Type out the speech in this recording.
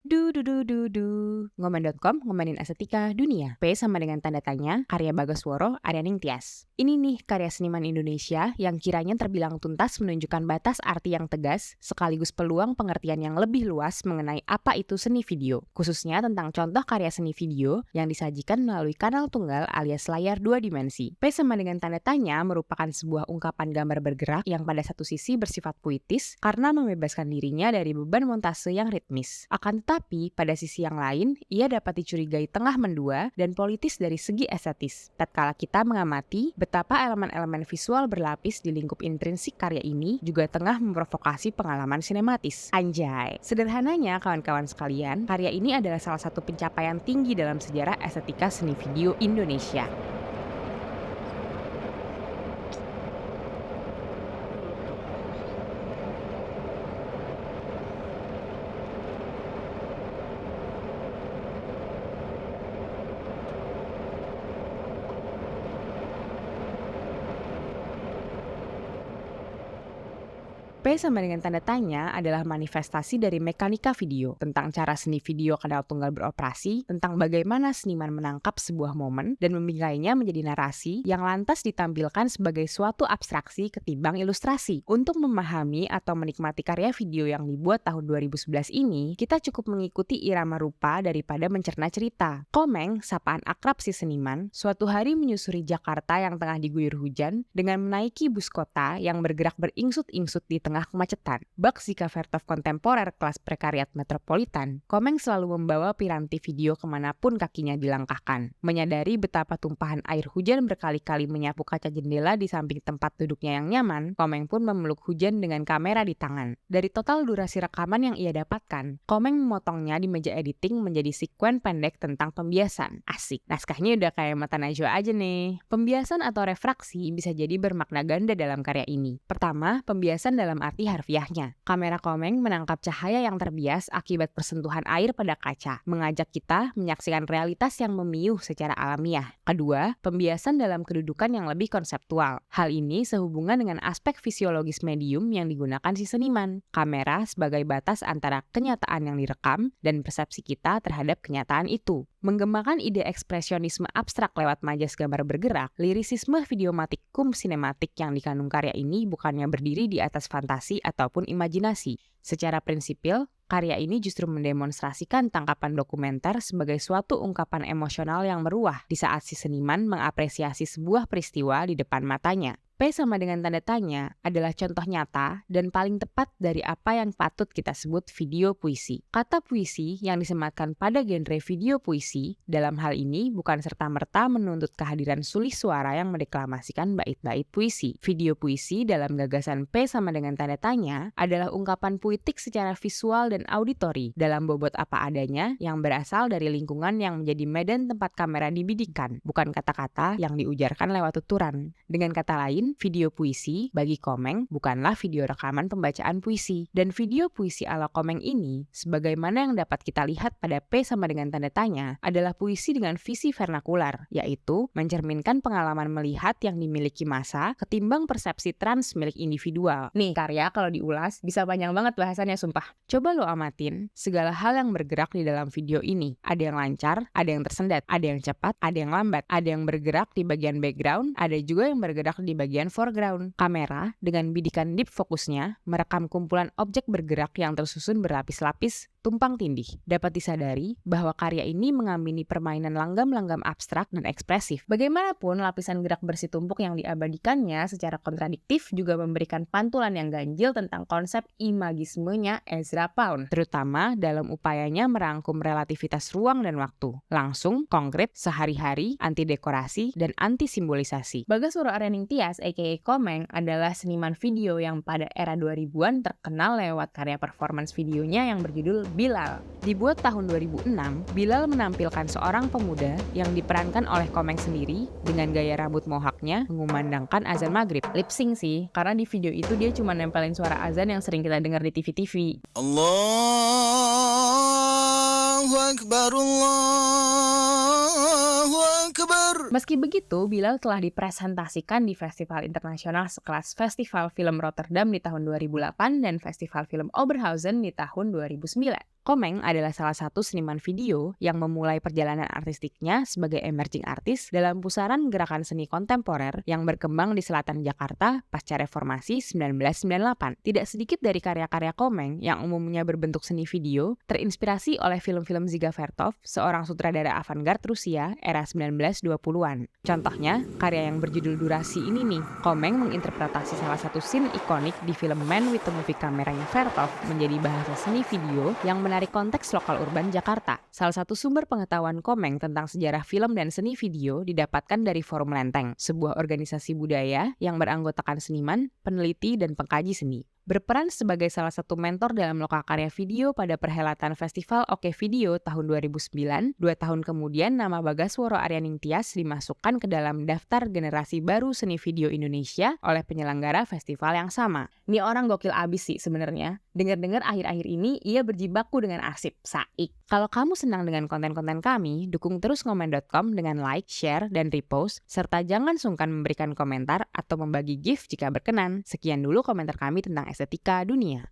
Ngomen.com ngomenin estetika dunia. P sama dengan tanda tanya, karya Bagasworo Aryaning Tias. Ini nih karya seniman Indonesia yang kiranya terbilang tuntas menunjukkan batas arti yang tegas, sekaligus peluang pengertian yang lebih luas mengenai apa itu seni video. Khususnya tentang contoh karya seni video yang disajikan melalui kanal tunggal alias layar 2 dimensi. P sama dengan tanda tanya merupakan sebuah ungkapan gambar bergerak yang pada satu sisi bersifat puitis karena membebaskan dirinya dari beban montase yang ritmis. Akan tetapi, pada sisi yang lain, ia dapat dicurigai tengah mendua dan politis dari segi estetis. Tatkala kita mengamati betapa elemen-elemen visual berlapis di lingkup intrinsik karya ini juga tengah memprovokasi pengalaman sinematis. Anjay! Sederhananya, kawan-kawan sekalian, karya ini adalah salah satu pencapaian tinggi dalam sejarah estetika seni video Indonesia. P sama dengan tanda tanya adalah manifestasi dari mekanika video, tentang cara seni video kanal tunggal beroperasi, tentang bagaimana seniman menangkap sebuah momen dan membingkainya menjadi narasi yang lantas ditampilkan sebagai suatu abstraksi ketimbang ilustrasi. Untuk memahami atau menikmati karya video yang dibuat tahun 2011 ini, kita cukup mengikuti irama rupa daripada mencerna cerita. Komeng, sapaan akrab si seniman, suatu hari menyusuri Jakarta yang tengah diguyur hujan dengan menaiki bus kota yang bergerak beringsut-ingsut di tengah kemacetan. Bak zika Vertov kontemporer kelas prekariat metropolitan, Komeng selalu membawa piranti video kemanapun kakinya dilangkahkan. Menyadari betapa tumpahan air hujan berkali-kali menyapu kaca jendela di samping tempat duduknya yang nyaman, Komeng pun memeluk hujan dengan kamera di tangan. Dari total durasi rekaman yang ia dapatkan, Komeng memotongnya di meja editing menjadi sekuen pendek tentang pembiasan. Asik, naskahnya udah kayak mata najwa aja nih. Pembiasan atau refraksi bisa jadi bermakna ganda dalam karya ini. Pertama, pembiasan dalam arti harfiahnya. Kamera Komeng menangkap cahaya yang terbias akibat persentuhan air pada kaca, mengajak kita menyaksikan realitas yang memiuh secara alamiah. Kedua, pembiasan dalam kedudukan yang lebih konseptual. Hal ini sehubungan dengan aspek fisiologis medium yang digunakan si seniman. Kamera sebagai batas antara kenyataan yang direkam dan persepsi kita terhadap kenyataan itu. Mengembangkan ide ekspresionisme abstrak lewat majas gambar bergerak, lirisisme videomatik sinematik yang dikandung karya ini bukannya berdiri di atas fantasi ataupun imajinasi. Secara prinsipil, karya ini justru mendemonstrasikan tangkapan dokumenter sebagai suatu ungkapan emosional yang meruah di saat si seniman mengapresiasi sebuah peristiwa di depan matanya. P sama dengan tanda tanya adalah contoh nyata dan paling tepat dari apa yang patut kita sebut video puisi. Kata puisi yang disematkan pada genre video puisi dalam hal ini bukan serta-merta menuntut kehadiran sulih suara yang mendeklamasikan bait-bait puisi. Video puisi dalam gagasan P sama dengan tanda tanya adalah ungkapan puitik secara visual dan auditori dalam bobot apa adanya yang berasal dari lingkungan yang menjadi medan tempat kamera dibidikan, bukan kata-kata yang diujarkan lewat tuturan. Dengan kata lain, video puisi bagi Komeng bukanlah video rekaman pembacaan puisi. Dan video puisi ala Komeng ini, sebagaimana yang dapat kita lihat pada P sama dengan tanda tanya, adalah puisi dengan visi vernakular, yaitu mencerminkan pengalaman melihat yang dimiliki massa ketimbang persepsi trans milik individual. Nih, karya kalau diulas bisa panjang banget bahasannya sumpah. Coba lo amatin segala hal yang bergerak di dalam video ini. Ada yang lancar, ada yang tersendat, ada yang cepat, ada yang lambat, ada yang bergerak di bagian background, ada juga yang bergerak di bagian foreground. Kamera dengan bidikan deep fokusnya merekam kumpulan objek bergerak yang tersusun berlapis-lapis tumpang tindih. Dapat disadari bahwa karya ini mengamini permainan langgam-langgam abstrak dan ekspresif. Bagaimanapun, lapisan gerak bersih tumpuk yang diabadikannya secara kontradiktif juga memberikan pantulan yang ganjil tentang konsep imagismenya Ezra Pound, terutama dalam upayanya merangkum relativitas ruang dan waktu. Langsung, konkret, sehari-hari, anti dekorasi, dan anti simbolisasi. Bagasworo Aryaning Tias aka Komeng adalah seniman video yang pada era 2000-an terkenal lewat karya performance videonya yang berjudul Bilal. Dibuat tahun 2006, Bilal menampilkan seorang pemuda yang diperankan oleh Komeng sendiri dengan gaya rambut mohawknya mengumandangkan azan maghrib. Lip sync sih, karena di video itu dia cuma nempelin suara azan yang sering kita dengar di TV-TV. Allahu Akbar, Allahu Akbar. Meski begitu, Bilal telah dipresentasikan di festival internasional sekelas Festival Film Rotterdam di tahun 2008 dan Festival Film Oberhausen di tahun 2009. Komeng adalah salah satu seniman video yang memulai perjalanan artistiknya sebagai emerging artist dalam pusaran gerakan seni kontemporer yang berkembang di selatan Jakarta pasca reformasi 1998. Tidak sedikit dari karya-karya Komeng yang umumnya berbentuk seni video terinspirasi oleh film-film Dziga Vertov, seorang sutradara avant-garde Rusia era 1920-an. Contohnya, karya yang berjudul Durasi ini nih, Komeng menginterpretasi salah satu scene ikonik di film Man with the Movie kameranya Vertov menjadi bahasa seni video yang menarik konteks lokal urban Jakarta. Salah satu sumber pengetahuan Komeng tentang sejarah film dan seni video didapatkan dari Forum Lenteng, sebuah organisasi budaya yang beranggotakan seniman, peneliti, dan pengkaji seni. Berperan sebagai salah satu mentor dalam lokakarya video pada perhelatan Festival Oke Video tahun 2009, 2 tahun kemudian nama Bagasworo Aryaning Tias dimasukkan ke dalam daftar generasi baru seni video Indonesia oleh penyelenggara festival yang sama. Ini orang gokil abis sih sebenarnya. Dengar-dengar akhir-akhir ini ia berjibaku dengan Asip Saik. Kalau kamu senang dengan konten-konten kami, dukung terus ngomen.com dengan like, share, dan repost, serta jangan sungkan memberikan komentar atau membagi gift jika berkenan. Sekian dulu komentar kami tentang estetika dunia.